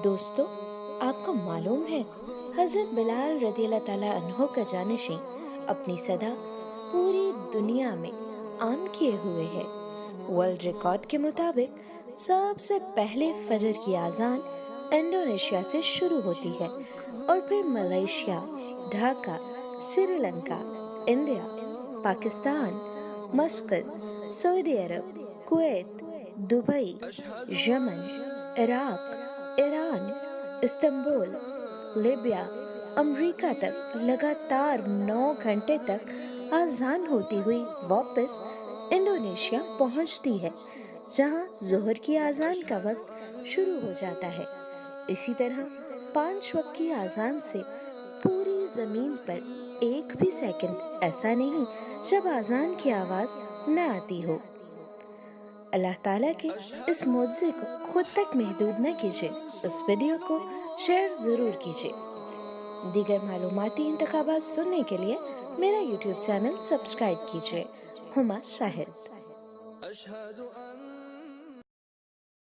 دوستو، آپ کو معلوم ہے حضرت بلال رضی اللہ تعالیٰ عنہ کا جانشین اپنی صدا پوری دنیا میں عام کیے ہوئے ہے۔ ورلڈ ریکارڈ کے مطابق سب سے پہلے فجر کی اذان انڈونیشیا سے شروع ہوتی ہے اور پھر Malaysia, Dhaka, Sri Lanka, India, Pakistan, Muscat, سعودی عرب، کویت، دبئی، یمن، عراق، ایران، استنبول، لیبیا، امریکہ تک لگاتار 9 گھنٹے تک اذان ہوتی ہوئی واپس انڈونیشیا پہنچتی ہے، جہاں ظہر کی اذان کا وقت شروع ہو جاتا ہے۔ اسی طرح 5 وقت کی اذان سے پوری زمین پر ایک بھی سیکنڈ ایسا نہیں جب اذان کی آواز نہ آتی ہو۔ اللہ تعالیٰ کے اس معجزے کو خود تک محدود نہ کیجیے، اس ویڈیو کو شیئر ضرور کیجیے۔ دیگر معلوماتی انتخابات سننے کے لیے میرا یوٹیوب چینل سبسکرائب کیجیے۔ ہما شاہد۔